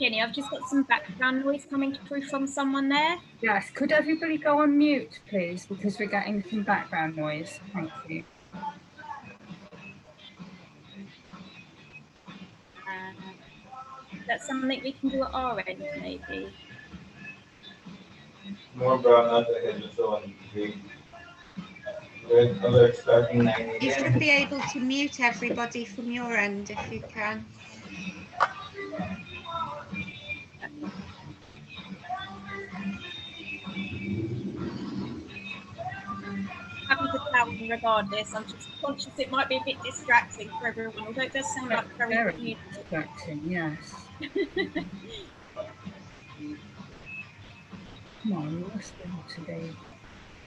Jenny, I've just got some background noise coming through from someone there. Yes, could everybody go on mute, please, because we're getting some background noise. Thank you. That's something we can do at our end, maybe. More brown nuts ahead of on big. Alert starting 9 a.m. You should be able to mute everybody from your end if you can. Happy to tell them regardless. I'm just conscious it might be a bit distracting for everyone, although it does sound like very distracting, yes. Come on, you must be able to be.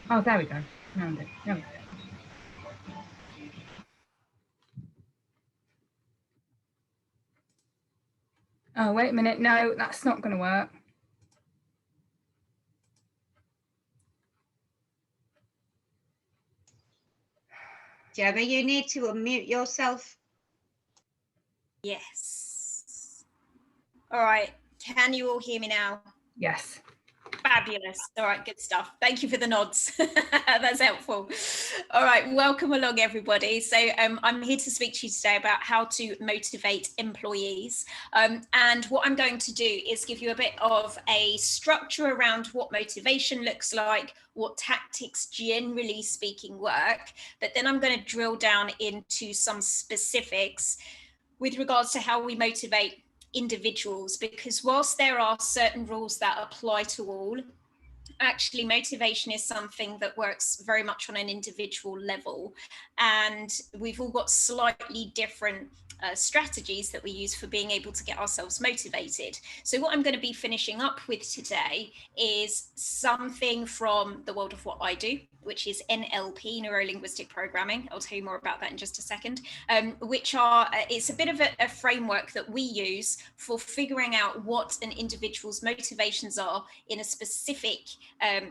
Oh, there we go. Found it. There we go. Oh, wait a minute. No, that's not going to work. Gemma, you need to unmute yourself. Yes. All right. Can you all hear me now? Yes. Fabulous. All right, good stuff. Thank you for the nods. That's helpful. All right, welcome along, everybody. So I'm here to speak to you today about how to motivate employees. And what I'm going to do is give you a bit of a structure around what motivation looks like, what tactics, generally speaking, work. But then I'm going to drill down into some specifics with regards to how we motivate individuals, because whilst there are certain rules that apply to all, actually motivation is something that works very much on an individual level, and we've all got slightly different strategies that we use for being able to get ourselves motivated. So what I'm going to be finishing up with today is something from the world of what I do, which is NLP, Neurolinguistic Programming. I'll tell you more about that in just a second, it's a bit of a framework that we use for figuring out what an individual's motivations are in a specific,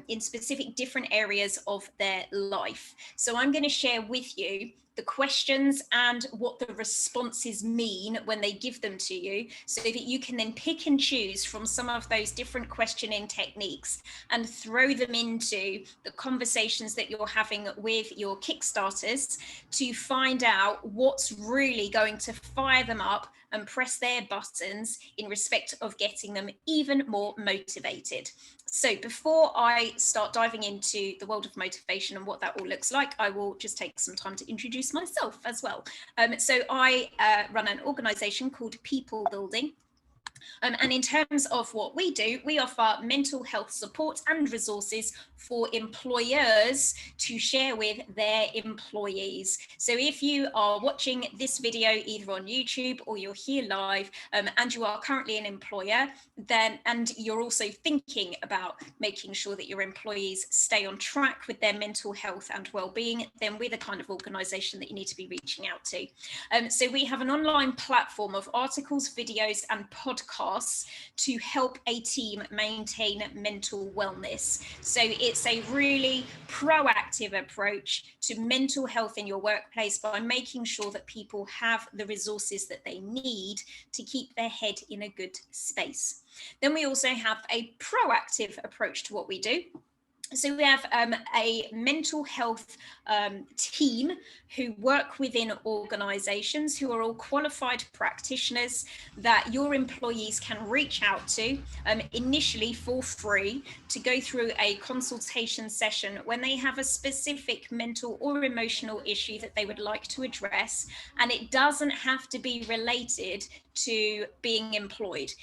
in specific different areas of their life. So I'm going to share with you the questions and what the responses mean when they give them to you, so that you can then pick and choose from some of those different questioning techniques and throw them into the conversations that you're having with your Kickstarters to find out what's really going to fire them up and press their buttons in respect of getting them even more motivated. So before I start diving into the world of motivation and what that all looks like, I will just take some time to introduce myself as well. So I run an organization called People Building. And in terms of what we do, we offer mental health support and resources for employers to share with their employees. So if you are watching this video either on YouTube or you're here live, and you are currently an employer, then, and you're also thinking about making sure that your employees stay on track with their mental health and well-being, then we're the kind of organisation that you need to be reaching out to. So we have an online platform of articles, videos and podcasts to help a team maintain mental wellness. So it's a really proactive approach to mental health in your workplace by making sure that people have the resources that they need to keep their head in a good space. Then we also have a proactive approach to what we do. So we have a mental health team who work within organisations who are all qualified practitioners that your employees can reach out to initially for free to go through a consultation session when they have a specific mental or emotional issue that they would like to address. And it doesn't have to be related to being employed.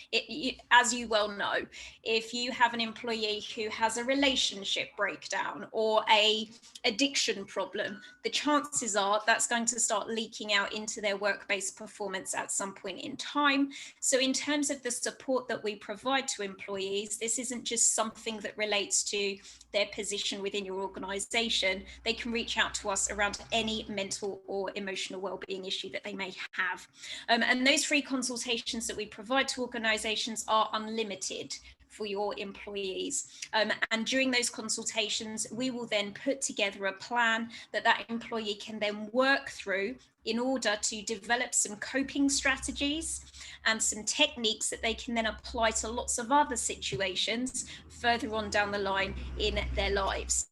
As you well know, if you have an employee who has a relationship breakdown or a addiction problem, the chances are that's going to start leaking out into their work-based performance at some point in time. So in terms of the support that we provide to employees, this isn't just something that relates to their position within your organisation. They can reach out to us around any mental or emotional well-being issue that they may have. And those free consultations that we provide to organisations are unlimited for your employees. And during those consultations, we will then put together a plan that that employee can then work through in order to develop some coping strategies and some techniques that they can then apply to lots of other situations further on down the line in their lives.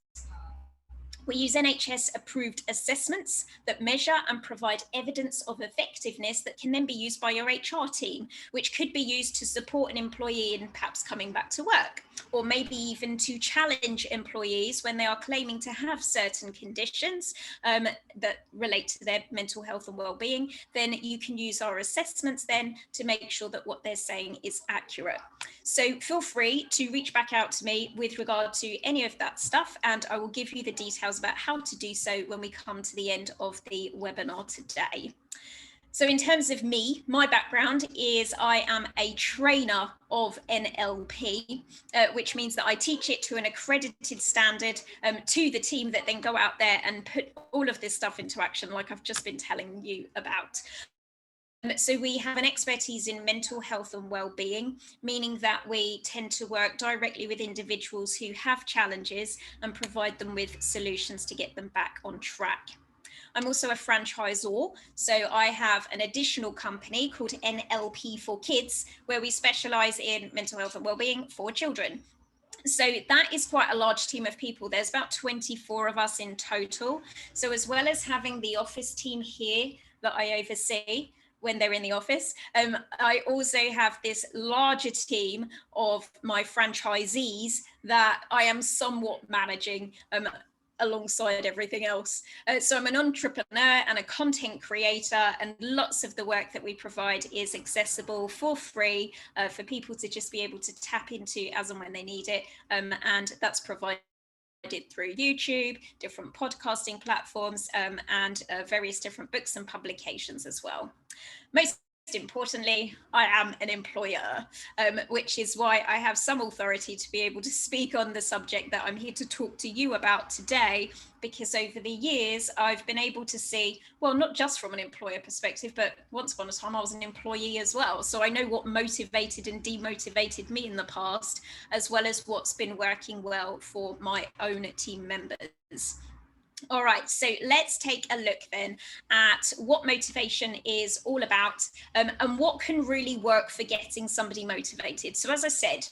We use NHS approved assessments that measure and provide evidence of effectiveness that can then be used by your HR team, which could be used to support an employee in perhaps coming back to work, or maybe even to challenge employees when they are claiming to have certain conditions that relate to their mental health and well-being. Then you can use our assessments then to make sure that what they're saying is accurate. So feel free to reach back out to me with regard to any of that stuff, and I will give you the details about how to do so when we come to the end of the webinar today. So in terms of me, my background is I am a trainer of NLP, which means that I teach it to an accredited standard to the team that then go out there and put all of this stuff into action, like I've just been telling you about. So we have an expertise in mental health and well-being, meaning that we tend to work directly with individuals who have challenges and provide them with solutions to get them back on track. I'm also a franchisor, so I have an additional company called NLP for Kids, where we specialise in mental health and well-being for children. So that is quite a large team of people. There's about 24 of us in total. So as well as having the office team here that I oversee when they're in the office, I also have this larger team of my franchisees that I am somewhat managing alongside everything else. So I'm an entrepreneur and a content creator, and lots of the work that we provide is accessible for free for people to just be able to tap into as and when they need it. And that's provided through YouTube, different podcasting platforms, and various different books and publications as well. Most importantly, I am an employer, which is why I have some authority to be able to speak on the subject that I'm here to talk to you about today, because over the years I've been able to see, well, not just from an employer perspective, but once upon a time I was an employee as well. So I know what motivated and demotivated me in the past, as well as what's been working well for my own team members. All right, so let's take a look then at what motivation is all about, and what can really work for getting somebody motivated. So as I said,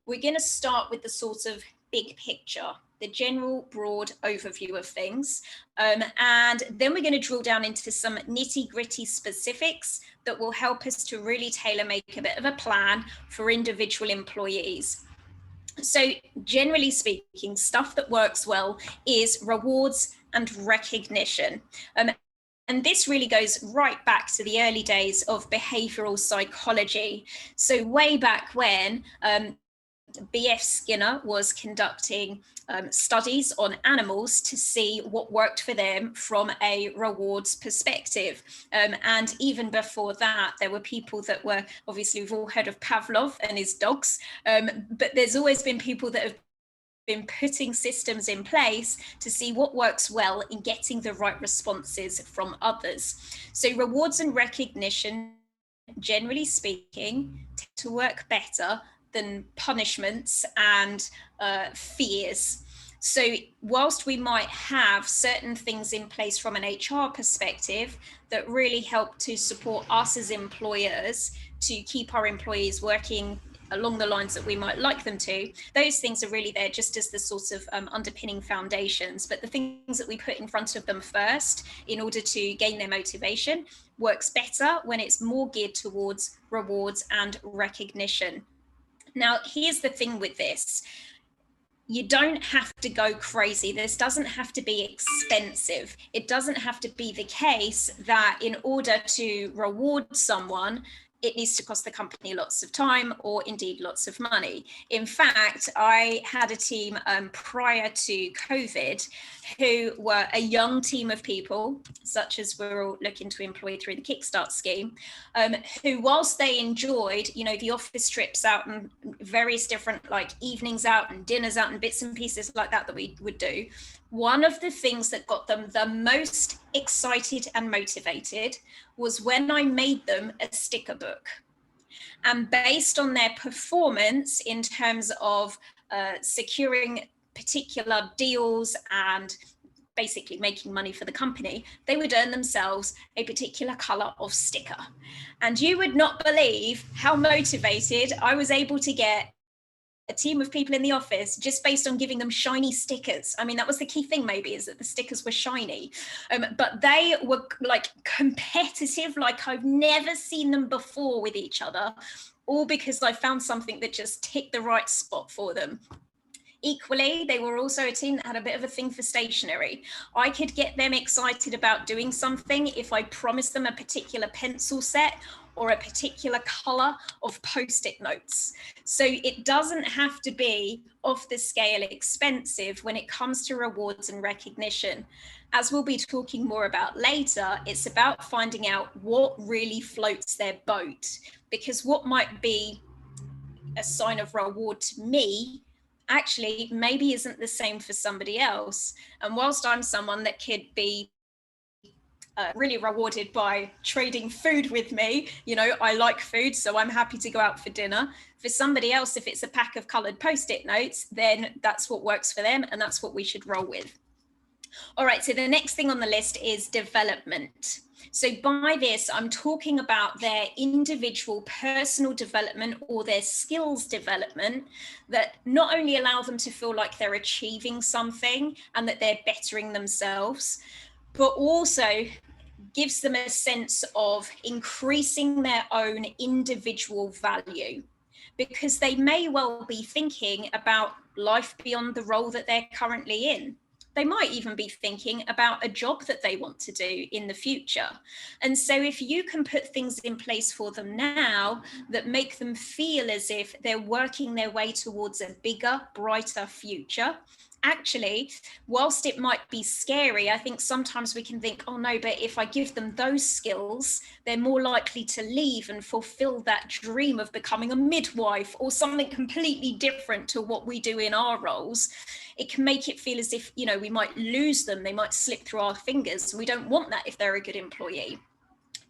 we're going to start with the sort of big picture, the general broad overview of things, and then we're going to drill down into some nitty-gritty specifics that will help us to really tailor make a bit of a plan for individual employees. So generally speaking, stuff that works well is rewards and recognition. And this really goes right back to the early days of behavioral psychology. So way back when B.F. Skinner was conducting studies on animals to see what worked for them from a rewards perspective. And even before that, there were people that were, obviously we've all heard of Pavlov and his dogs, but there's always been people that have been putting systems in place to see what works well in getting the right responses from others. So rewards and recognition, generally speaking, tend to work better than punishments and fears. So whilst we might have certain things in place from an HR perspective that really help to support us as employers to keep our employees working along the lines that we might like them to, those things are really there just as the sort of underpinning foundations. But the things that we put in front of them first in order to gain their motivation works better when it's more geared towards rewards and recognition. Now, here's the thing with this. You don't have to go crazy. This doesn't have to be expensive. It doesn't have to be the case that in order to reward someone, it needs to cost the company lots of time or indeed lots of money. In fact, I had a team prior to COVID who were a young team of people, such as we're all looking to employ through the Kickstart scheme, who whilst they enjoyed, you know, the office trips out and various different like evenings out and dinners out and bits and pieces like that we would do, one of the things that got them the most excited and motivated was when I made them a sticker book. And based on their performance in terms of securing particular deals and basically making money for the company, they would earn themselves a particular color of sticker. And you would not believe how motivated I was able to get a team of people in the office just based on giving them shiny stickers. I mean, that was the key thing, maybe, is that the stickers were shiny. But they were like competitive, like I've never seen them before with each other, all because I found something that just ticked the right spot for them. Equally, they were also a team that had a bit of a thing for stationery. I could get them excited about doing something if I promised them a particular pencil set or a particular color of post-it notes. So it doesn't have to be off the scale expensive when it comes to rewards and recognition. As we'll be talking more about later, it's about finding out what really floats their boat, because what might be a sign of reward to me actually maybe isn't the same for somebody else. And whilst I'm someone that could be really rewarded by trading food with me, you know, I like food, so I'm happy to go out for dinner. For somebody else, if it's a pack of coloured post-it notes, then that's what works for them, and that's what we should roll with. All right, so the next thing on the list is development. So by this, I'm talking about their individual personal development or their skills development that not only allow them to feel like they're achieving something and that they're bettering themselves, but also gives them a sense of increasing their own individual value, because they may well be thinking about life beyond the role that they're currently in. They might even be thinking about a job that they want to do in the future. And so if you can put things in place for them now that make them feel as if they're working their way towards a bigger, brighter future, actually, whilst it might be scary, I think sometimes we can think, oh no, but if I give them those skills, they're more likely to leave and fulfill that dream of becoming a midwife or something completely different to what we do in our roles. It can make it feel as if, you know, we might lose them, they might slip through our fingers, and we don't want that if they're a good employee.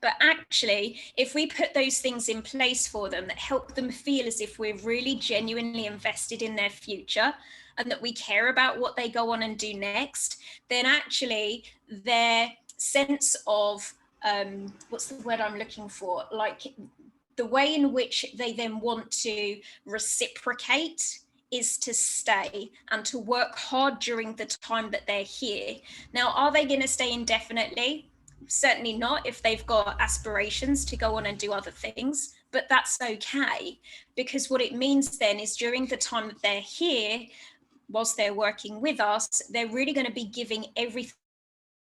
But actually, if we put those things in place for them that help them feel as if we're really genuinely invested in their future and that we care about what they go on and do next, then actually their sense of, what's the word I'm looking for? Like the way in which they then want to reciprocate is to stay and to work hard during the time that they're here. Now, are they going to stay indefinitely? Certainly not if they've got aspirations to go on and do other things, but that's okay, because what it means then is during the time that they're here, whilst they're working with us, they're really going to be giving everything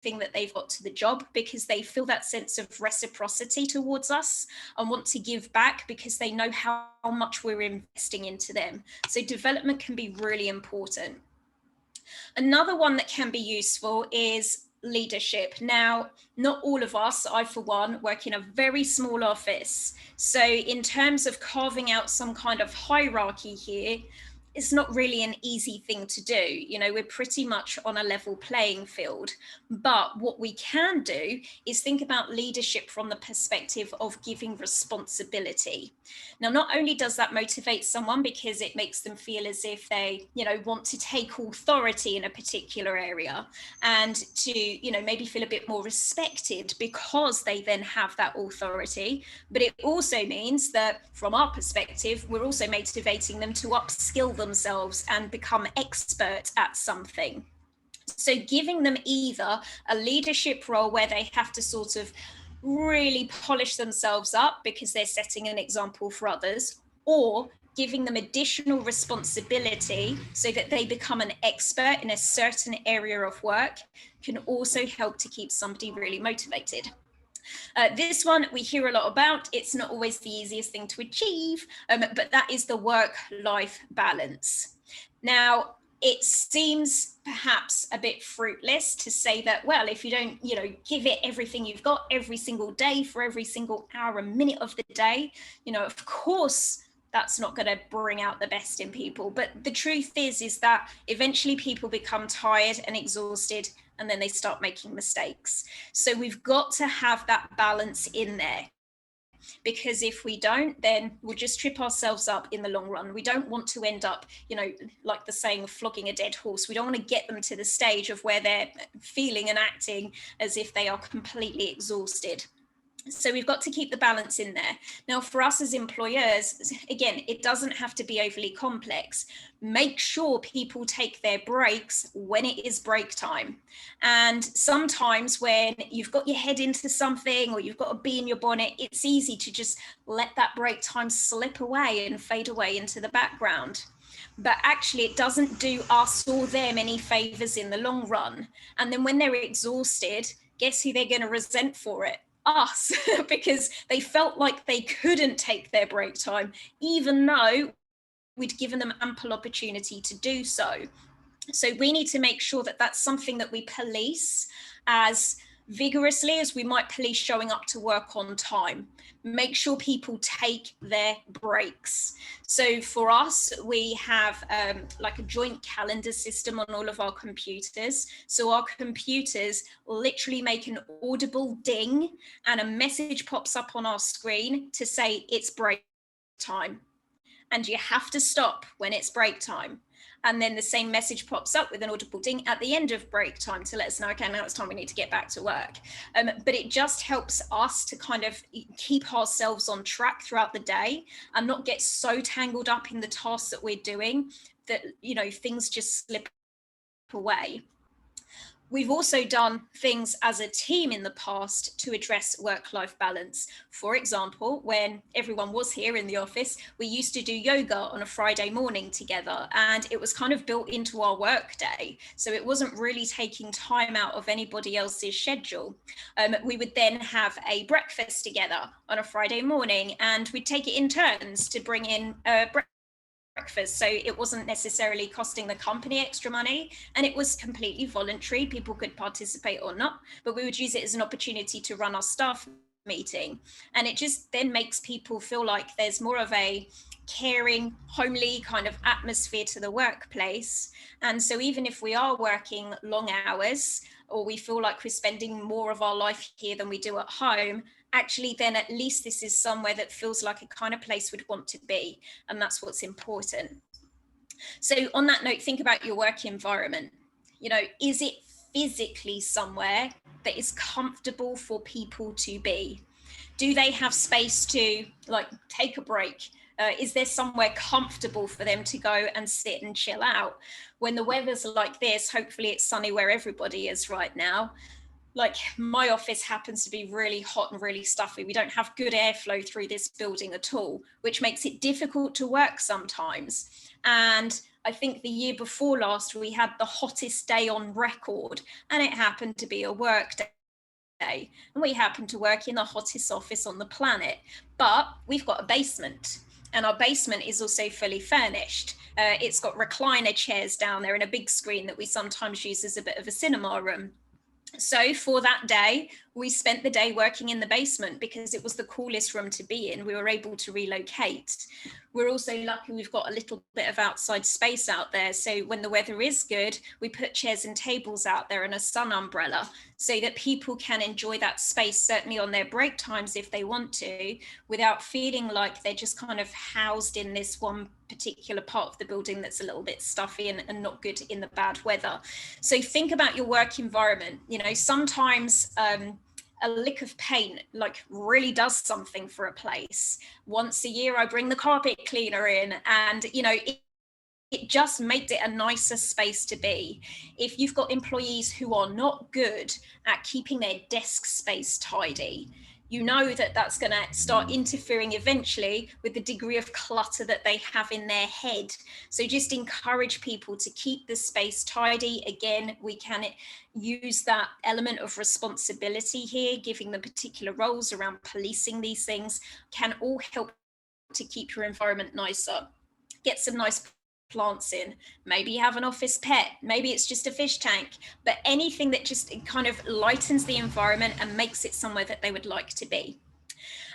that they've got to the job, because they feel that sense of reciprocity towards us and want to give back because they know how much we're investing into them. So development can be really important. Another one that can be useful is leadership. Now, not all of us, I for one, work in a very small office. So in terms of carving out some kind of hierarchy here, it's not really an easy thing to do. You know, we're pretty much on a level playing field. But what we can do is think about leadership from the perspective of giving responsibility. Now, not only does that motivate someone because it makes them feel as if they, you know, want to take authority in a particular area and to, you know, maybe feel a bit more respected because they then have that authority. But it also means that from our perspective, we're also motivating them to upskill themselves and become expert at something. So giving them either a leadership role where they have to sort of really polish themselves up because they're setting an example for others, or giving them additional responsibility so that they become an expert in a certain area of work, can also help to keep somebody really motivated. This one we hear a lot about. It's not always the easiest thing to achieve, but that is the work-life balance. Now, it seems perhaps a bit fruitless to say that, well, if you don't, you know, give it everything you've got every single day for every single hour and minute of the day, you know, of course, that's not going to bring out the best in people. But the truth is that eventually people become tired and exhausted, and then they start making mistakes. So we've got to have that balance in there. because if we don't, then we'll just trip ourselves up in the long run. We don't want to end up, you know, like the saying, flogging a dead horse. We don't want to get them to the stage of where they're feeling and acting as if they are completely exhausted. So we've got to keep the balance in there. Now, for us as employers, again, it doesn't have to be overly complex. Make sure people take their breaks when it is break time. And sometimes when you've got your head into something or you've got a bee in your bonnet, it's easy to just let that break time slip away and fade away into the background. But actually, it doesn't do us or them any favors in the long run. And then when they're exhausted, guess who they're going to resent for it? Us, because they felt like they couldn't take their break time, even though we'd given them ample opportunity to do so. So we need to make sure that that's something that we police as vigorously as we might police showing up to work on time. Make sure people take their breaks. So for us, we have like a joint calendar system on all of our computers. So our computers literally make an audible ding and a message pops up on our screen to say it's break time. And you have to stop when it's break time. And then the same message pops up with an audible ding at the end of break time to let us know, okay, now it's time, we need to get back to work. But it just helps us to kind of keep ourselves on track throughout the day and not get so tangled up in the tasks that we're doing that, you know, things just slip away. We've also done things as a team in the past to address work-life balance. For example, when everyone was here in the office, we used to do yoga on a Friday morning together, and it was kind of built into our work day. So it wasn't really taking time out of anybody else's schedule. We would then have a breakfast together on a Friday morning, and we'd take it in turns to bring in breakfast. So it wasn't necessarily costing the company extra money, and it was completely voluntary. People could participate or not, but we would use it as an opportunity to run our staff meeting. And it just then makes people feel like there's more of a caring, homely kind of atmosphere to the workplace. And so even if we are working long hours, or we feel like we're spending more of our life here than we do at home, actually then at least this is somewhere that feels like a kind of place we'd want to be, and that's what's important. So on that note, think about your work environment. You know, is it physically somewhere that is comfortable for people to be? Do they have space to like take a break? Is there somewhere comfortable for them to go and sit and chill out? When the weather's like this, hopefully it's sunny where everybody is right now. Like my office happens to be really hot and really stuffy. We don't have good airflow through this building at all, which makes it difficult to work sometimes. And I think the year before last, we had the hottest day on record, and it happened to be a work day. And we happen to work in the hottest office on the planet, but we've got a basement, and our basement is also fully furnished. It's got recliner chairs down there and a big screen that we sometimes use as a bit of a cinema room. So for that day, we spent the day working in the basement because it was the coolest room to be in. We were able to relocate. We're also lucky we've got a little bit of outside space out there. So when the weather is good, we put chairs and tables out there and a sun umbrella so that people can enjoy that space, certainly on their break times if they want to, without feeling like they're just kind of housed in this one particular part of the building that's a little bit stuffy and not good in the bad weather. So think about your work environment. You know, sometimes a lick of paint like really does something for a place. Once a year I bring the carpet cleaner in, and you know, it just makes it a nicer space to be. If you've got employees who are not good at keeping their desk space tidy, you know that that's going to start interfering eventually with the degree of clutter that they have in their head. So just encourage people to keep the space tidy. Again, we can use that element of responsibility here, giving them particular roles around policing these things, can all help to keep your environment nicer. Get some nice plants in, maybe you have an office pet, maybe it's just a fish tank, but anything that just kind of lightens the environment and makes it somewhere that they would like to be.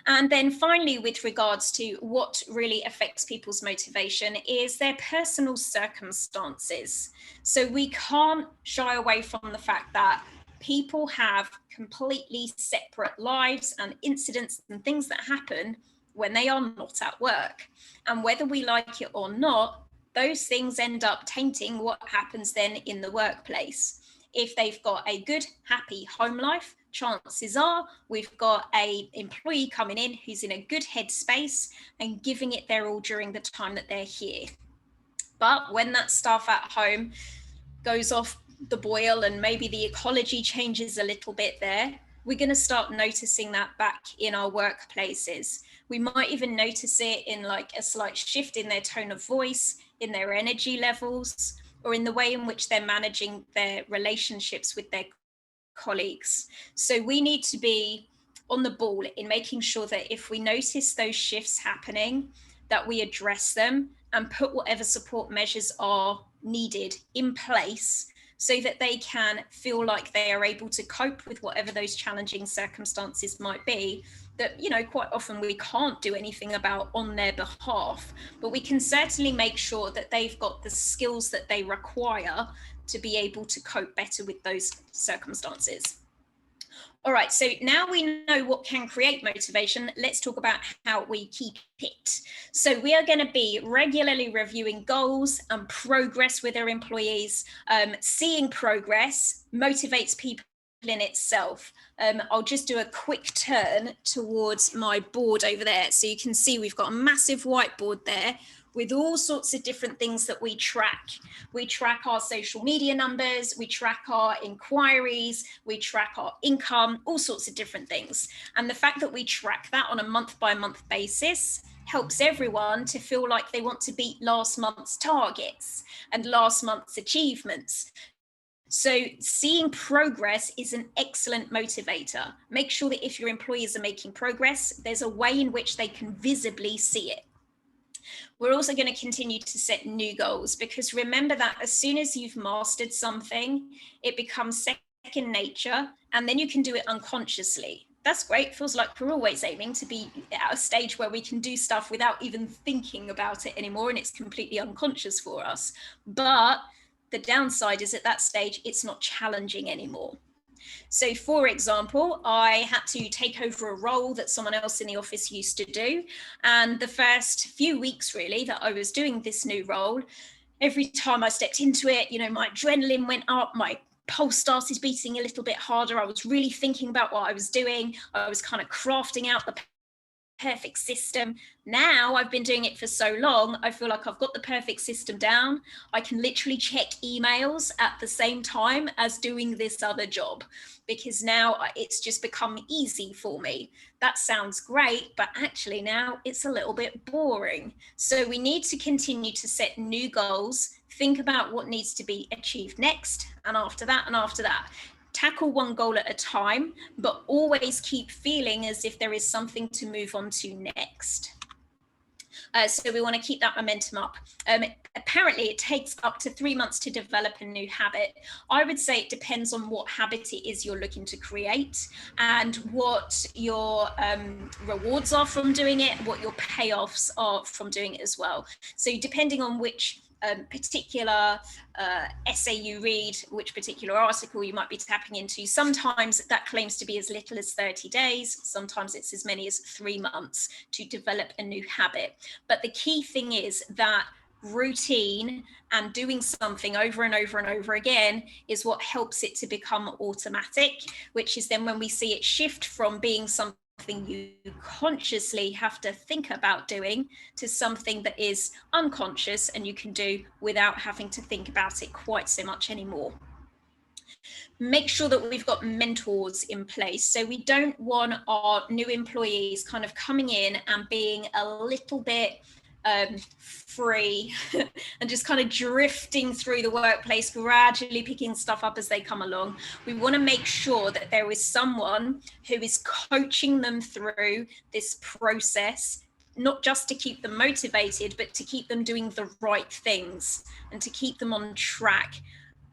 And then finally, with regards to what really affects people's motivation is their personal circumstances. So we can't shy away from the fact that people have completely separate lives and incidents and things that happen when they are not at work. And whether we like it or not, those things end up tainting what happens then in the workplace. If they've got a good, happy home life, chances are we've got an employee coming in who's in a good headspace and giving it their all during the time that they're here. But when that stuff at home goes off the boil and maybe the ecology changes a little bit there, we're going to start noticing that back in our workplaces. We might even notice it in like a slight shift in their tone of voice, in their energy levels, or in the way in which they're managing their relationships with their colleagues. So we need to be on the ball in making sure that if we notice those shifts happening, that we address them and put whatever support measures are needed in place so that they can feel like they are able to cope with whatever those challenging circumstances might be that, you know, quite often we can't do anything about on their behalf, but we can certainly make sure that they've got the skills that they require to be able to cope better with those circumstances. All right, so now we know what can create motivation. Let's talk about how we keep it. So we are going to be regularly reviewing goals and progress with our employees. Seeing progress motivates people in itself. I'll just do a quick turn towards my board over there. So you can see we've got a massive whiteboard there with all sorts of different things that we track. We track our social media numbers, we track our inquiries, we track our income, all sorts of different things. And the fact that we track that on a month-by-month basis helps everyone to feel like they want to beat last month's targets and last month's achievements. So seeing progress is an excellent motivator. Make sure that if your employees are making progress, there's a way in which they can visibly see it. We're also going to continue to set new goals, because remember that as soon as you've mastered something, it becomes second nature, and then you can do it unconsciously. That's great. Feels like we're always aiming to be at a stage where we can do stuff without even thinking about it anymore, and it's completely unconscious for us. But the downside is at that stage, it's not challenging anymore. So for example, I had to take over a role that someone else in the office used to do. And the first few weeks really that I was doing this new role, every time I stepped into it, you know, my adrenaline went up, my pulse started beating a little bit harder. I was really thinking about what I was doing. I was kind of crafting out the perfect system. Now I've been doing it for so long, I feel like I've got the perfect system down. I can literally check emails at the same time as doing this other job, because now it's just become easy for me. That sounds great, but actually now it's a little bit boring. So we need to continue to set new goals, think about what needs to be achieved next, and after that, and after that. Tackle one goal at a time, but always keep feeling as if there is something to move on to next. So we want to keep that momentum up. Apparently it takes up to 3 months to develop a new habit. I would say it depends on what habit it is you're looking to create and what your rewards are from doing it, what your payoffs are from doing it as well. So depending on which particular essay you read, which particular article you might be tapping into, sometimes that claims to be as little as 30 days, sometimes it's as many as 3 months to develop a new habit. But the key thing is that routine and doing something over and over and over again is what helps it to become automatic, which is then when we see it shift from being something you consciously have to think about doing to something that is unconscious and you can do without having to think about it quite so much anymore. Make sure that we've got mentors in place. So we don't want our new employees kind of coming in and being a little bit free and just kind of drifting through the workplace, gradually picking stuff up as they come along. We want to make sure that there is someone who is coaching them through this process, not just to keep them motivated, but to keep them doing the right things and to keep them on track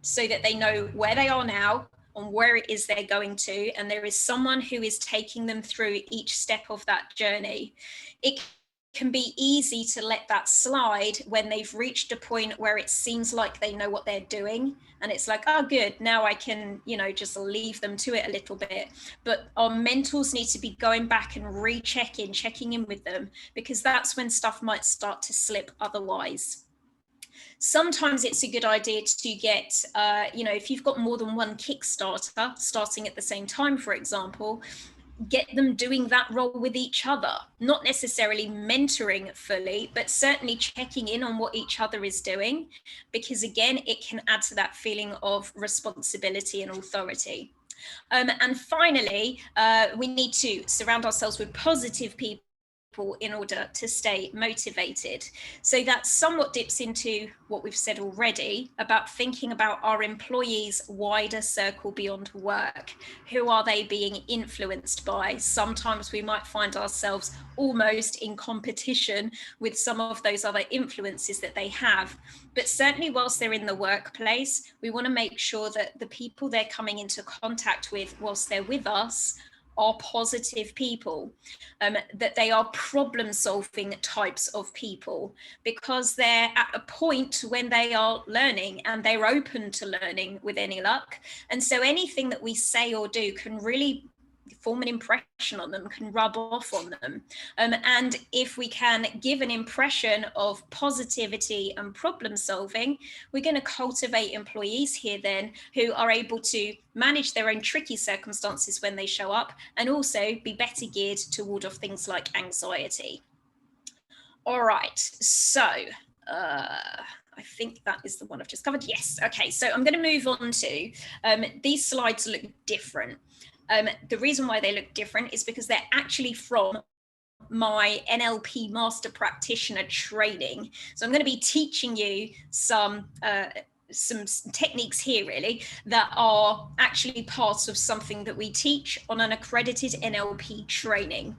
so that they know where they are now and where it is they're going to. And there is someone who is taking them through each step of that journey. It can be easy to let that slide when they've reached a point where it seems like they know what they're doing. And it's like, oh, good, now I can, just leave them to it a little bit. But our mentors need to be going back and checking in with them, because that's when stuff might start to slip otherwise. Sometimes it's a good idea to get, if you've got more than one Kickstarter starting at the same time, for example, get them doing that role with each other, not necessarily mentoring fully, but certainly checking in on what each other is doing, because again, it can add to that feeling of responsibility and authority. And finally, we need to surround ourselves with positive people in order to stay motivated. So that somewhat dips into what we've said already about thinking about our employees' wider circle beyond work. Who are they being influenced by? Sometimes we might find ourselves almost in competition with some of those other influences that they have. But certainly whilst they're in the workplace, we want to make sure that the people they're coming into contact with whilst they're with us are positive people, that they are problem-solving types of people, because they're at a point when they are learning and they're open to learning with any luck. And so anything that we say or do can really form an impression on them, can rub off on them. And if we can give an impression of positivity and problem solving, we're going to cultivate employees here then who are able to manage their own tricky circumstances when they show up, and also be better geared to ward off things like anxiety. All right, so I think that is the one I've just covered. Yes, okay, so I'm going to move on to, these slides look different. The reason why they look different is because they're actually from my NLP Master Practitioner training. So I'm going to be teaching you some techniques here really that are actually part of something that we teach on an accredited NLP training.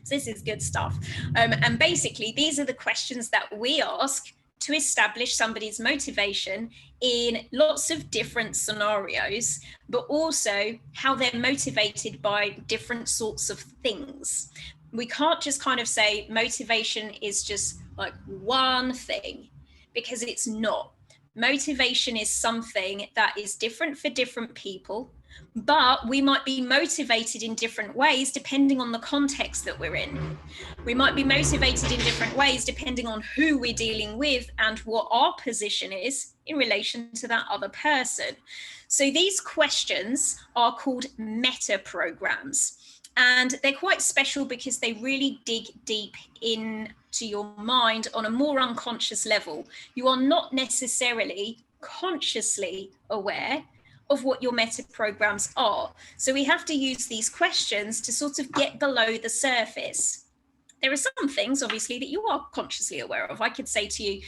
So this is good stuff. And basically, these are the questions that we ask to establish somebody's motivation in lots of different scenarios, but also how they're motivated by different sorts of things. We can't just kind of say motivation is just like one thing, because it's not. Motivation is something that is different for different people, but we might be motivated in different ways depending on the context that we're in. We might be motivated in different ways depending on who we're dealing with and what our position is in relation to that other person. So these questions are called meta programs, and they're quite special because they really dig deep into your mind on a more unconscious level. You are not necessarily consciously aware of what your meta programs are. So we have to use these questions to sort of get below the surface. There are some things, obviously, that you are consciously aware of. I could say to you,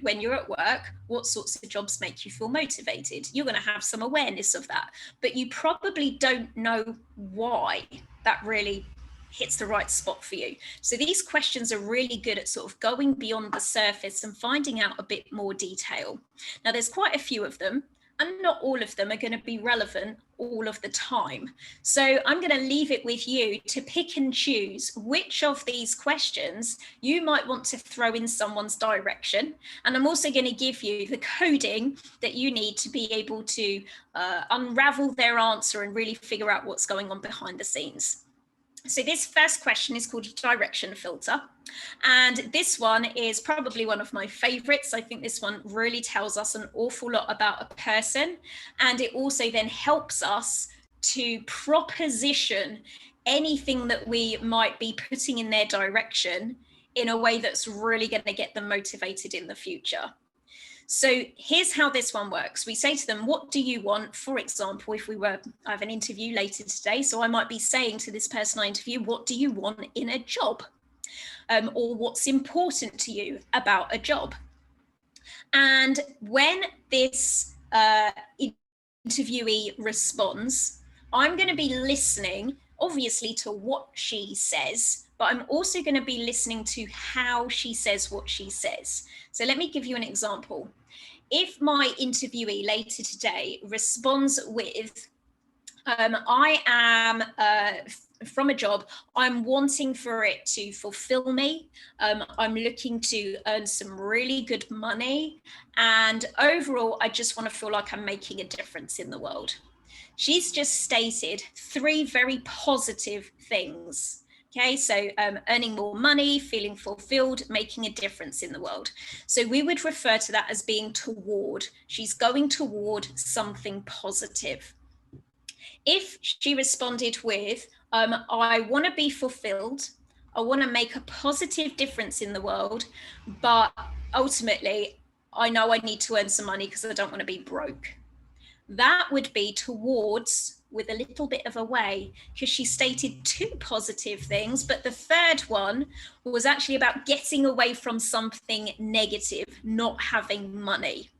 when you're at work, what sorts of jobs make you feel motivated? You're going to have some awareness of that, but you probably don't know why that really hits the right spot for you. So these questions are really good at sort of going beyond the surface and finding out a bit more detail. Now, there's quite a few of them, and not all of them are going to be relevant all of the time. So I'm going to leave it with you to pick and choose which of these questions you might want to throw in someone's direction. And I'm also going to give you the coding that you need to be able to unravel their answer and really figure out what's going on behind the scenes. So this first question is called a direction filter. And this one is probably one of my favorites. I think this one really tells us an awful lot about a person. And it also then helps us to proposition anything that we might be putting in their direction in a way that's really going to get them motivated in the future. So here's how this one works. We say to them, what do you want? For example, if I have an interview later today, so I might be saying to this person I interview, what do you want in a job? Or what's important to you about a job? And when this interviewee responds, I'm going to be listening, obviously, to what she says, but I'm also going to be listening to how she says what she says. So let me give you an example. If my interviewee later today responds with, I am from a job, I'm wanting for it to fulfill me. I'm looking to earn some really good money. And overall, I just want to feel like I'm making a difference in the world. She's just stated 3 very positive things. Okay, so earning more money, feeling fulfilled, making a difference in the world. So we would refer to that as being toward. She's going toward something positive. If she responded with, I want to be fulfilled, I want to make a positive difference in the world, but ultimately, I know I need to earn some money because I don't want to be broke. That would be towards with a little bit of a way, because she stated 2 positive things, but the third one was actually about getting away from something negative, not having money.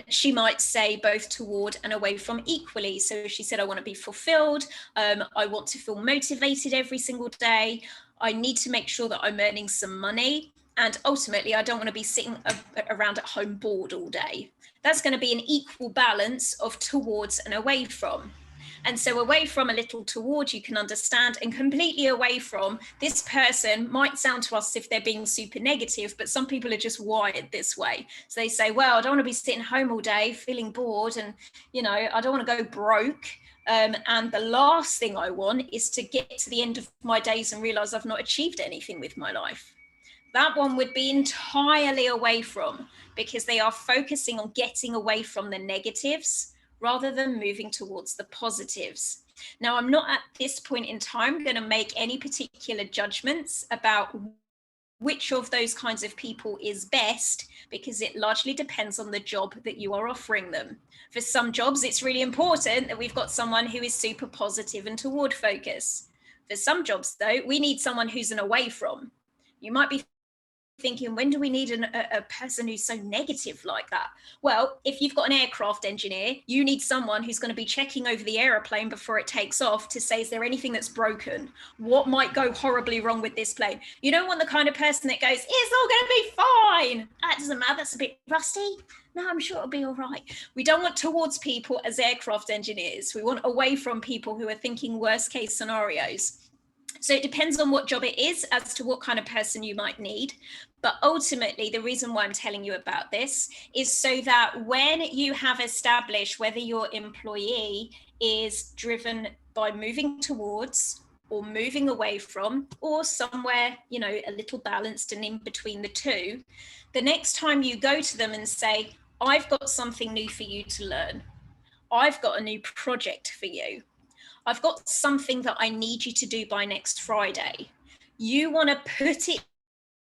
She might say both toward and away from equally. So she said, I want to be fulfilled. I want to feel motivated every single day. I need to make sure that I'm earning some money. And ultimately, I don't want to be sitting around at home bored all day. That's going to be an equal balance of towards and away from. And so away from, a little towards, you can understand, and completely away from, this person might sound to us if they're being super negative, but some people are just wired this way. So they say, well, I don't want to be sitting home all day feeling bored, and, you know, I don't want to go broke. And the last thing I want is to get to the end of my days and realize I've not achieved anything with my life. That one would be entirely away from, because they are focusing on getting away from the negatives rather than moving towards the positives. Now, I'm not at this point in time going to make any particular judgments about which of those kinds of people is best, because it largely depends on the job that you are offering them. For some jobs, it's really important that we've got someone who is super positive and toward focus. For some jobs, though, we need someone who's an away from. You might be thinking, when do we need a person who's so negative like that? Well, if you've got an aircraft engineer, you need someone who's going to be checking over the aeroplane before it takes off to say, is there anything that's broken? What might go horribly wrong with this plane? You don't want the kind of person that goes, it's all going to be fine. That doesn't matter, that's a bit rusty. No, I'm sure it'll be all right. We don't want towards people as aircraft engineers. We want away from people who are thinking worst case scenarios. So it depends on what job it is as to what kind of person you might need. But ultimately, the reason why I'm telling you about this is so that when you have established whether your employee is driven by moving towards or moving away from, or somewhere, you know, a little balanced and in between the two, the next time you go to them and say, I've got something new for you to learn, I've got a new project for you, I've got something that I need you to do by next Friday, you want to put it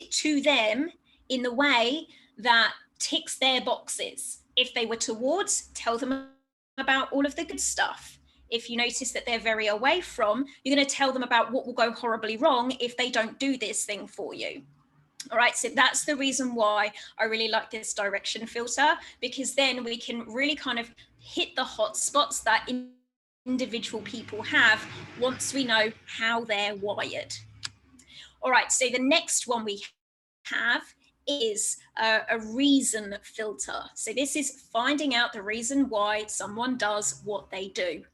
to them in the way that ticks their boxes. If they were towards, tell them about all of the good stuff. If you notice that they're very away from, you're going to tell them about what will go horribly wrong if they don't do this thing for you. All right, so that's the reason why I really like this direction filter, because then we can really kind of hit the hot spots that individual people have once we know how they're wired. All right, so the next one we have is a reason filter. So this is finding out the reason why someone does what they do.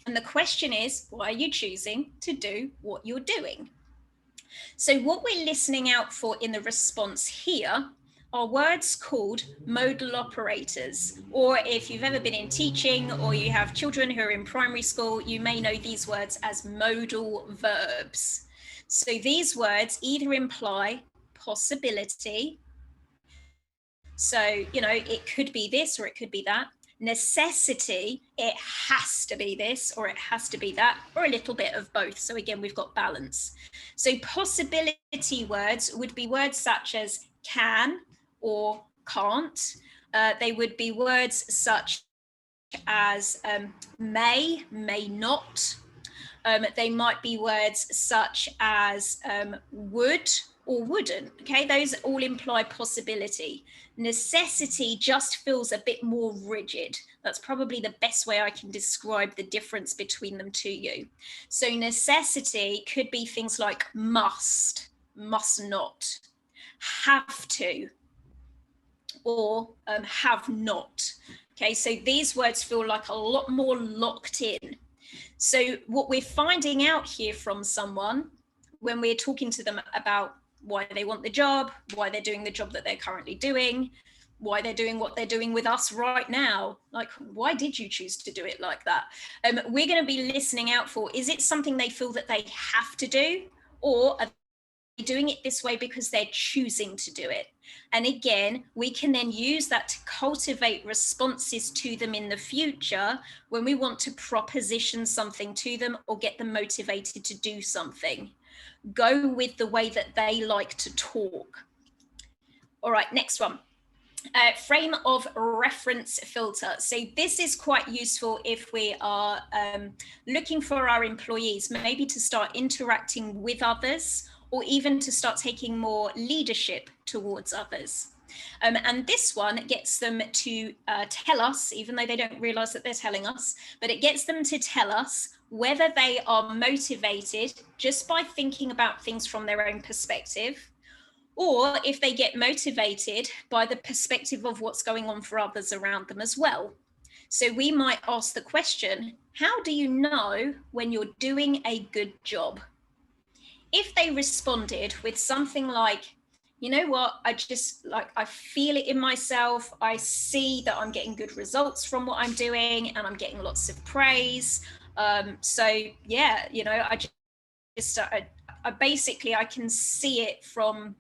And the question is, why are you choosing to do what you're doing? So what we're listening out for in the response here are words called modal operators, or if you've ever been in teaching or you have children who are in primary school, you may know these words as modal verbs. So these words either imply possibility, so, you know, it could be this or it could be that. Necessity, it has to be this or it has to be that, or a little bit of both. So again, we've got balance. So possibility words would be words such as can or can't. They would be words such as may not. They might be words such as would or wouldn't. Okay, those all imply possibility. Necessity just feels a bit more rigid. That's probably the best way I can describe the difference between them to you. So necessity could be things like must not, have to, or have not. Okay, so these words feel like a lot more locked in. So what we're finding out here from someone when we're talking to them about why they want the job, why they're doing the job that they're currently doing, why they're doing what they're doing with us right now, like, why did you choose to do it like that? We're going to be listening out for, is it something they feel that they have to do, or are they doing it this way because they're choosing to do it? And again, we can then use that to cultivate responses to them in the future when we want to proposition something to them or get them motivated to do something. Go with the way that they like to talk. All right, next one. Frame of reference filter. So this is quite useful if we are looking for our employees, maybe to start interacting with others, or even to start taking more leadership towards others. And this one gets them to tell us, even though they don't realize that they're telling us, but it gets them to tell us whether they are motivated just by thinking about things from their own perspective, or if they get motivated by the perspective of what's going on for others around them as well. So we might ask the question, how do you know when you're doing a good job? If they responded with something like, you know what, I feel it in myself, I see that I'm getting good results from what I'm doing, and I'm getting lots of praise. So yeah, you know, I basically, I can see it from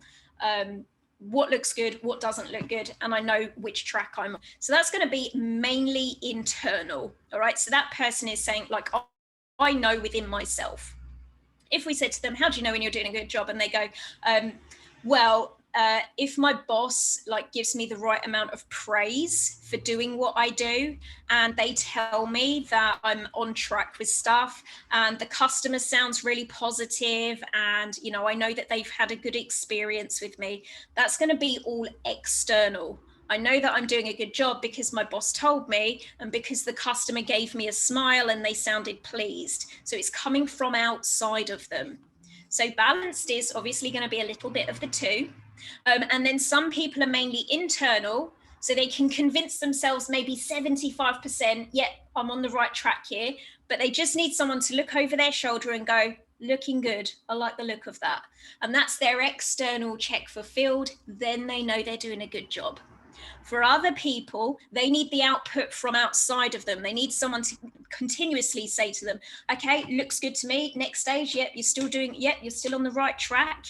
what looks good, what doesn't look good, and I know which track I'm on. So that's going to be mainly internal. All right, so that person is saying, like, I know within myself. If we said to them, how do you know when you're doing a good job? And they go, well, if my boss gives me the right amount of praise for doing what I do, and they tell me that I'm on track with stuff, and the customer sounds really positive, and I know that they've had a good experience with me, that's going to be all external. I know that I'm doing a good job because my boss told me, and because the customer gave me a smile and they sounded pleased. So it's coming from outside of them. So balanced is obviously going to be a little bit of the two. And then some people are mainly internal, so they can convince themselves maybe 75%, yeah, I'm on the right track here, but they just need someone to look over their shoulder and go, looking good, I like the look of that. And that's their external check fulfilled, then they know they're doing a good job. For other people, they need the output from outside of them. They need someone to continuously say to them, okay, looks good to me. Next stage, yep, you're still doing, yep, you're still on the right track.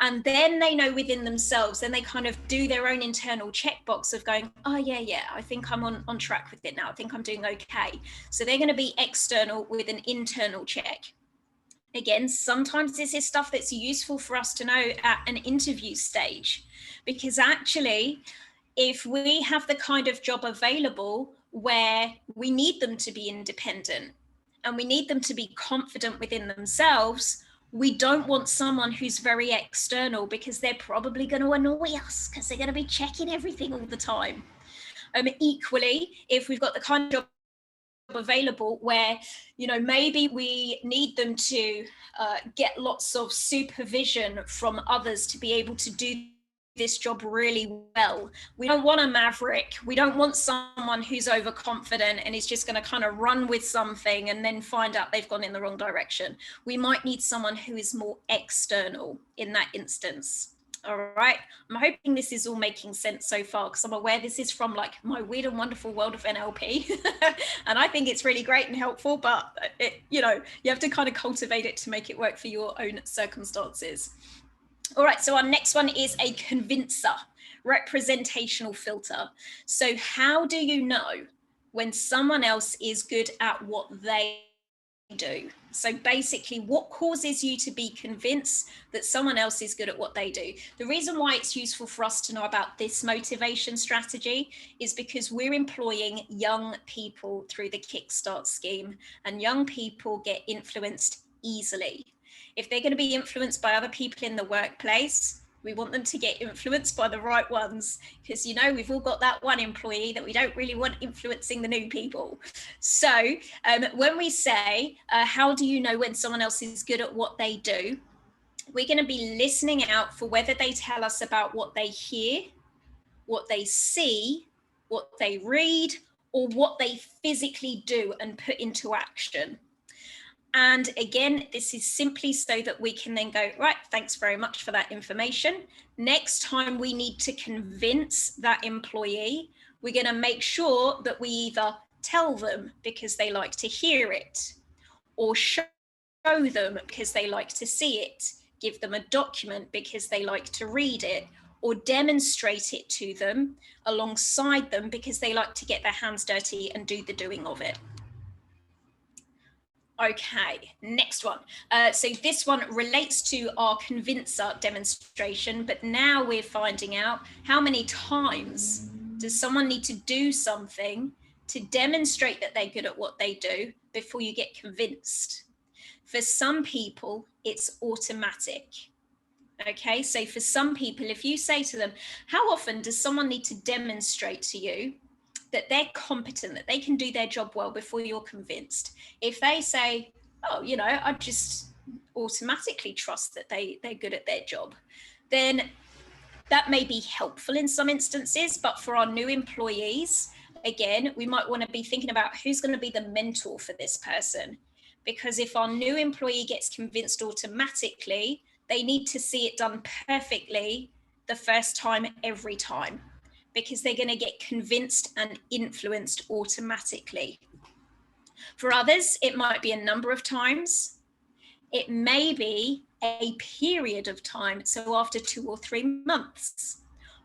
And then they know within themselves, then they kind of do their own internal checkbox of going, oh yeah, I think I'm on track with it now. I think I'm doing okay. So they're going to be external with an internal check. Again, sometimes this is stuff that's useful for us to know at an interview stage, because actually, if we have the kind of job available where we need them to be independent and we need them to be confident within themselves, we don't want someone who's very external, because they're probably going to annoy us because they're going to be checking everything all the time. Equally, if we've got the kind of job available where maybe we need them to get lots of supervision from others to be able to do this job really well. We don't want a maverick. We don't want someone who's overconfident and is just going to kind of run with something and then find out they've gone in the wrong direction. We might need someone who is more external in that instance. All right, I'm hoping this is all making sense so far, because I'm aware this is from my weird and wonderful world of NLP and I think it's really great and helpful, but you have to kind of cultivate it to make it work for your own circumstances. All right, so our next one is a convincer, representational filter. So how do you know when someone else is good at what they do? So basically, what causes you to be convinced that someone else is good at what they do? The reason why it's useful for us to know about this motivation strategy is because we're employing young people through the Kickstart scheme, and young people get influenced easily. If they're going to be influenced by other people in the workplace, we want them to get influenced by the right ones, because we've all got that one employee that we don't really want influencing the new people. So when we say, how do you know when someone else is good at what they do? We're going to be listening out for whether they tell us about what they hear, what they see, what they read, or what they physically do and put into action. And again, this is simply so that we can then go, right, thanks very much for that information. Next time we need to convince that employee, we're going to make sure that we either tell them because they like to hear it, or show them because they like to see it, give them a document because they like to read it, or demonstrate it to them alongside them because they like to get their hands dirty and do the doing of it. Okay, next one. So this one relates to our convincer demonstration, but now we're finding out how many times does someone need to do something to demonstrate that they're good at what they do before you get convinced. For some people, it's automatic. Okay, so for some people, if you say to them, how often does someone need to demonstrate to you that they're competent, that they can do their job well before you're convinced? If they say, oh, you know, I just automatically trust that they're good at their job, then that may be helpful in some instances. But for our new employees, again, we might want to be thinking about who's going to be the mentor for this person. Because if our new employee gets convinced automatically, they need to see it done perfectly the first time, every time, because they're going to get convinced and influenced automatically. For others, it might be a number of times. It may be a period of time, so after 2 or 3 months.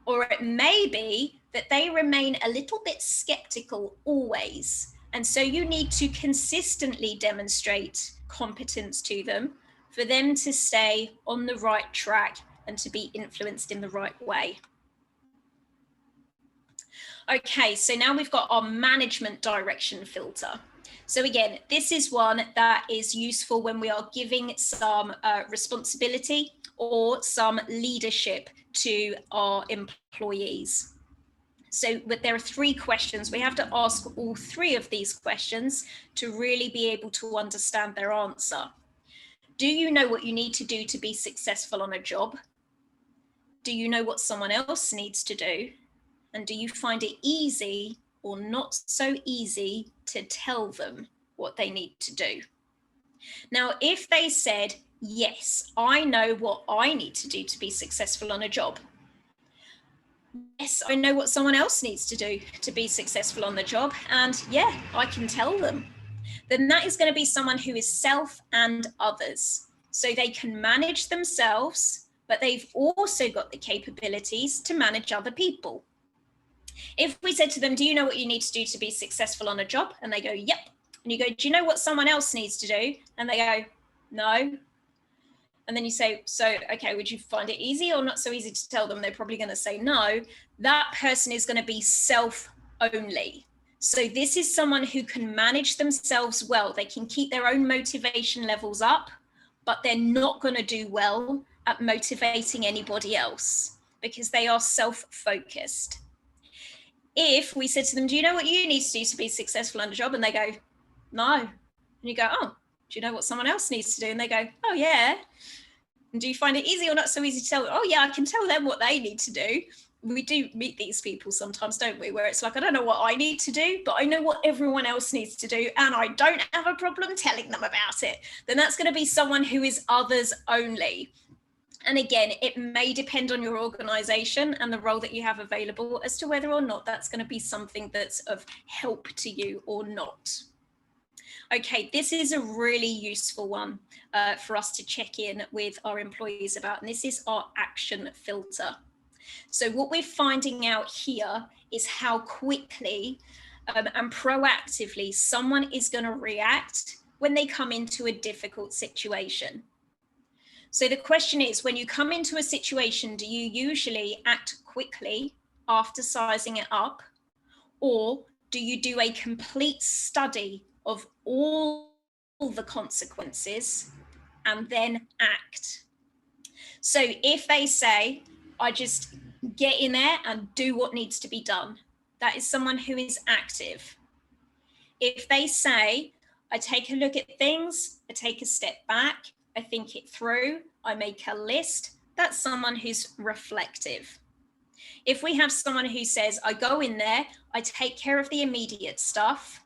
Or it may be that they remain a little bit skeptical always. And so you need to consistently demonstrate competence to them for them to stay on the right track and to be influenced in the right way. Okay, so now we've got our management direction filter. So again, this is one that is useful when we are giving some responsibility or some leadership to our employees. So, but there are 3 questions. We have to ask all 3 of these questions to really be able to understand their answer. Do you know what you need to do to be successful on a job? Do you know what someone else needs to do? And do you find it easy or not so easy to tell them what they need to do? Now, if they said, yes, I know what I need to do to be successful on a job. Yes, I know what someone else needs to do to be successful on the job. And yeah, I can tell them. Then that is going to be someone who is self and others. So they can manage themselves, but they've also got the capabilities to manage other people. If we said to them, do you know what you need to do to be successful on a job? And they go, yep. And you go, do you know what someone else needs to do? And they go, no. And then you say, so, okay, would you find it easy or not so easy to tell them? They're probably going to say no. That person is going to be self only. So this is someone who can manage themselves well. They can keep their own motivation levels up, but they're not going to do well at motivating anybody else because they are self-focused. If we said to them, do you know what you need to do to be successful on a job? And they go, no. And you go, oh, do you know what someone else needs to do? And they go, oh, yeah. And do you find it easy or not so easy to tell them? Oh, yeah, I can tell them what they need to do. We do meet these people sometimes, don't we? Where it's like, I don't know what I need to do, but I know what everyone else needs to do. And I don't have a problem telling them about it. Then that's going to be someone who is others only. And again, it may depend on your organization and the role that you have available as to whether or not that's going to be something that's of help to you or not. Okay, this is a really useful one for us to check in with our employees about, and this is our action filter. So what we're finding out here is how quickly and proactively someone is going to react when they come into a difficult situation. So the question is, when you come into a situation, do you usually act quickly after sizing it up, or do you do a complete study of all the consequences and then act? So if they say, I just get in there and do what needs to be done, that is someone who is active. If they say, I take a look at things, I take a step back, I think it through, I make a list, that's someone who's reflective. If we have someone who says, I go in there, I take care of the immediate stuff,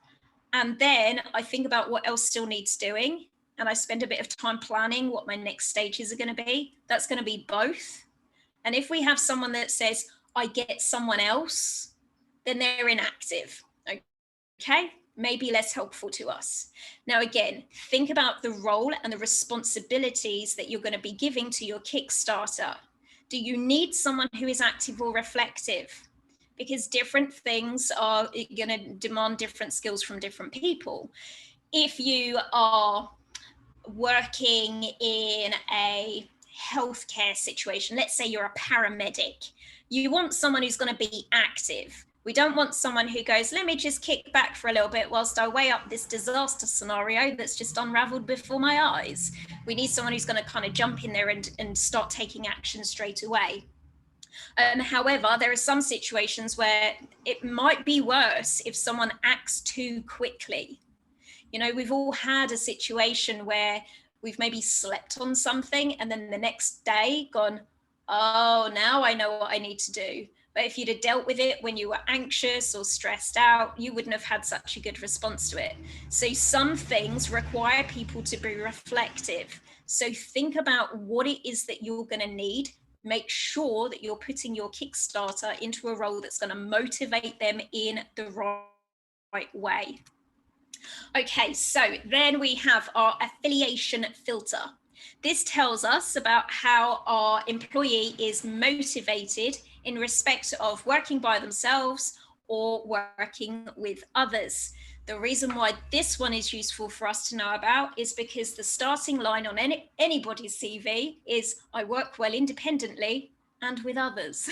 and then I think about what else still needs doing, and I spend a bit of time planning what my next stages are going to be, that's going to be both. And if we have someone that says, I get someone else, then they're inactive. Okay, maybe less helpful to us. Now, again, think about the role and the responsibilities that you're going to be giving to your Kickstarter. Do you need someone who is active or reflective? Because different things are going to demand different skills from different people. If you are working in a healthcare situation, let's say you're a paramedic, you want someone who's going to be active. We don't want someone who goes, let me just kick back for a little bit whilst I weigh up this disaster scenario that's just unraveled before my eyes. We need someone who's going to kind of jump in there and start taking action straight away. However, there are some situations where it might be worse if someone acts too quickly. You know, we've all had a situation where we've maybe slept on something and then the next day gone, oh, now I know what I need to do. But if you'd have dealt with it when you were anxious or stressed out, you wouldn't have had such a good response to it. So some things require people to be reflective. So think about what it is that you're going to need. Make sure that you're putting your Kickstarter into a role that's going to motivate them in the right way. Okay, so then we have our affiliation filter. This tells us about how our employee is motivated in respect of working by themselves or working with others. The reason why this one is useful for us to know about is because the starting line on anybody's CV is, I work well independently and with others.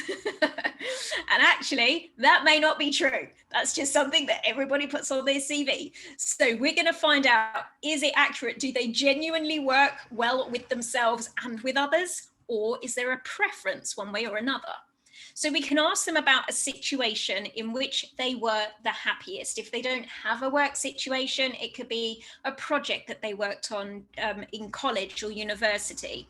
And actually, that may not be true. That's just something that everybody puts on their CV. So we're going to find out, is it accurate? Do they genuinely work well with themselves and with others? Or is there a preference one way or another? So we can ask them about a situation in which they were the happiest. If they don't have a work situation, it could be a project that they worked on in college or university.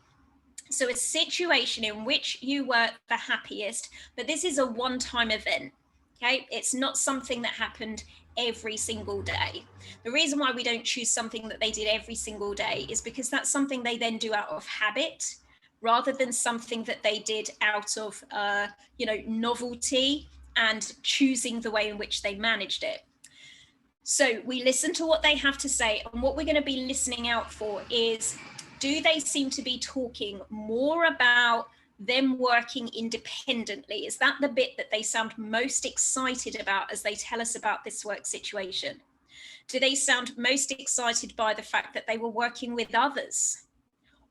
So a situation in which you were the happiest, but this is a one-time event, okay? It's not something that happened every single day. The reason why we don't choose something that they did every single day is because that's something they then do out of habit, rather than something that they did out of, novelty and choosing the way in which they managed it. So we listen to what they have to say, and what we're going to be listening out for is, do they seem to be talking more about them working independently? Is that the bit that they sound most excited about as they tell us about this work situation? Do they sound most excited by the fact that they were working with others?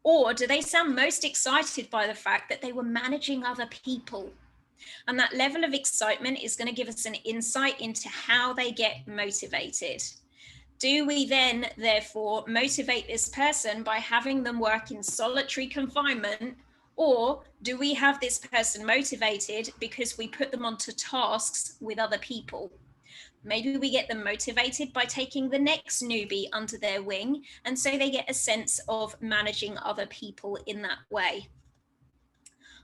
Or do they sound most excited by the fact that they were managing other people? And that level of excitement is going to give us an insight into how they get motivated. Do we then, therefore, motivate this person by having them work in solitary confinement? Or do we have this person motivated because we put them onto tasks with other people? Maybe we get them motivated by taking the next newbie under their wing, and so they get a sense of managing other people in that way.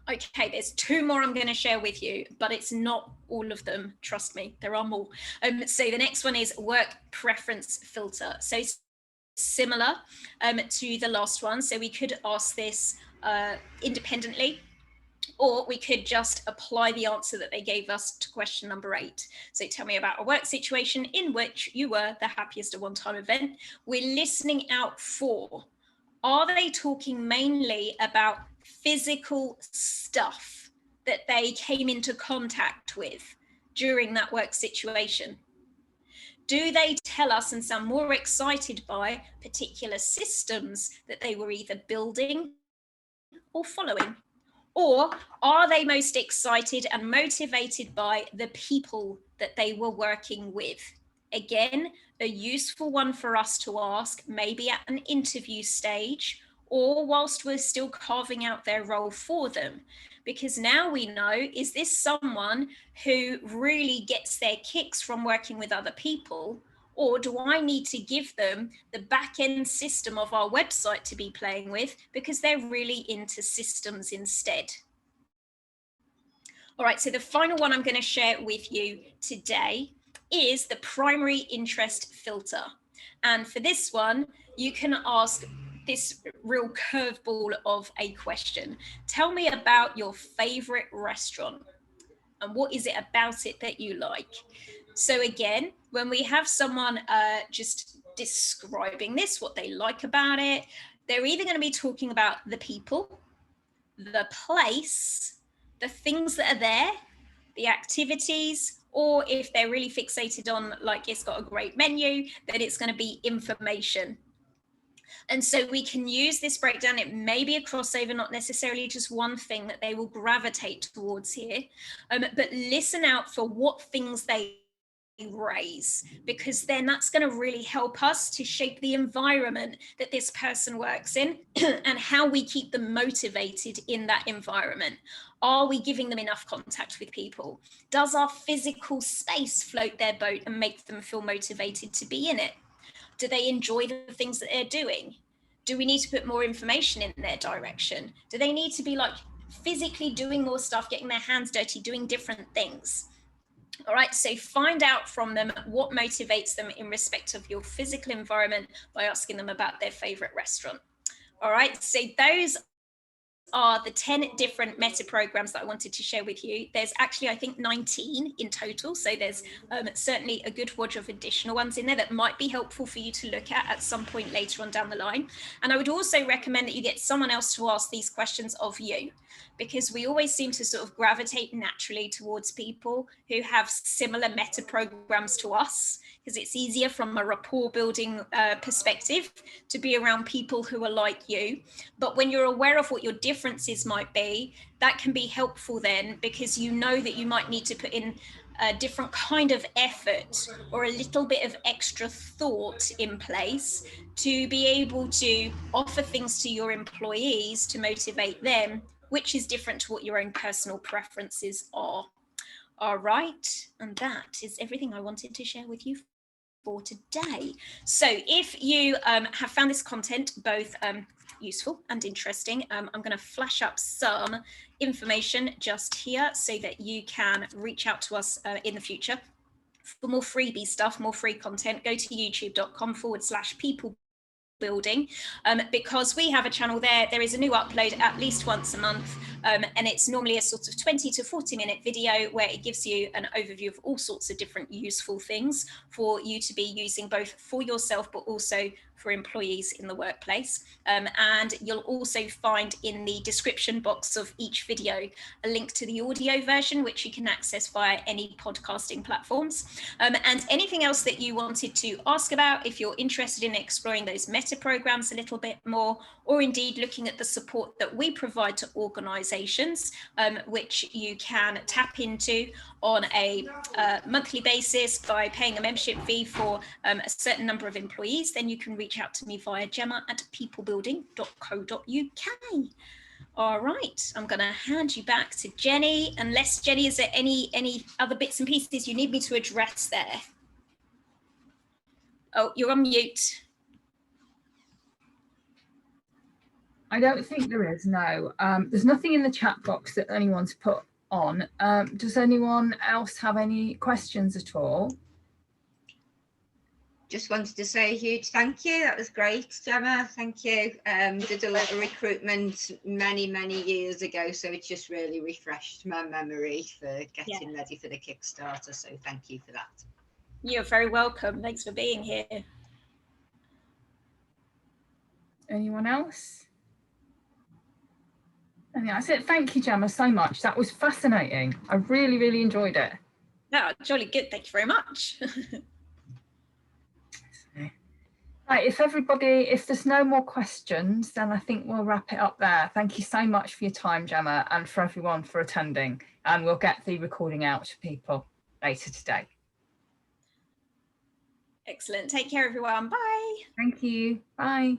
Okay, there's two more I'm going to share with you, but it's not all of them. Trust me, there are more. So the next one is work preference filter. So similar to the last one. So we could ask this independently, or we could just apply the answer that they gave us to question number 8. So tell me about a work situation in which you were the happiest at one time event. We're listening out for, are they talking mainly about physical stuff that they came into contact with during that work situation? Do they tell us and sound more excited by particular systems that they were either building or following? Or are they most excited and motivated by the people that they were working with? Again, a useful one for us to ask, maybe at an interview stage, or whilst we're still carving out their role for them. Because now we know, is this someone who really gets their kicks from working with other people? Or do I need to give them the back-end system of our website to be playing with because they're really into systems instead? All right, so the final one I'm going to share with you today is the primary interest filter. And for this one, you can ask this real curveball of a question. Tell me about your favorite restaurant and what is it about it that you like? So again, when we have someone just describing this, what they like about it, they're either going to be talking about the people, the place, the things that are there, the activities, or if they're really fixated on like it's got a great menu, then it's going to be information. And so we can use this breakdown. It may be a crossover, not necessarily just one thing that they will gravitate towards here, but listen out for what things they raise, because then that's going to really help us to shape the environment that this person works in and how we keep them motivated in that environment. Are we giving them enough contact with people? Does our physical space float their boat and make them feel motivated to be in it? Do they enjoy the things that they're doing? Do we need to put more information in their direction? Do they need to be like physically doing more stuff, getting their hands dirty, doing different things? All right, so find out from them what motivates them in respect of your physical environment by asking them about their favorite restaurant. All right, so those are the 10 different meta programs that I wanted to share with you. There's actually, I think, 19 in total. So there's certainly a good watch of additional ones in there that might be helpful for you to look at some point later on down the line. And I would also recommend that you get someone else to ask these questions of you, because we always seem to sort of gravitate naturally towards people who have similar meta programs to us, because it's easier from a rapport building perspective to be around people who are like you. But when you're aware of what your differences might be, that can be helpful then, because you know that you might need to put in a different kind of effort or a little bit of extra thought in place to be able to offer things to your employees to motivate them, which is different to what your own personal preferences are. All right, and that is everything I wanted to share with you for today. So if you have found this content both useful and interesting, I'm going to flash up some information just here so that you can reach out to us in the future for more freebie stuff, more free content. Go to youtube.com/people building, because we have a channel there is a new upload at least once a month, and it's normally a sort of 20 to 40 minute video where it gives you an overview of all sorts of different useful things for you to be using both for yourself but also for employees in the workplace. And you'll also find in the description box of each video a link to the audio version, which you can access via any podcasting platforms. And anything else that you wanted to ask about, if you're interested in exploring those meta programs a little bit more, or indeed looking at the support that we provide to organizations, which you can tap into on a monthly basis by paying a membership fee for a certain number of employees, then you can reach out to me via gemma@peoplebuilding.co.uk. All right, I'm going to hand you back to Jenny. Unless, Jenny, is there any other bits and pieces you need me to address there? Oh, you're on mute. I don't think there is, no. There's nothing in the chat box that anyone's put on. Does anyone else have any questions at all? Just wanted to say a huge thank you. That was great, Gemma. Thank you. Did a lot of recruitment many years ago, so it's just really refreshed my memory for getting ready for the Kickstarter. So thank you for that. You're very welcome. Thanks for being here. Anyone else? And that's it. Thank you, Gemma, so much. That was fascinating. I really enjoyed it. Yeah, jolly good. Thank you very much. Right, if there's no more questions, then I think we'll wrap it up there. Thank you so much for your time, Gemma, and for everyone for attending. And we'll get the recording out to people later today. Excellent. Take care, everyone. Bye. Thank you. Bye.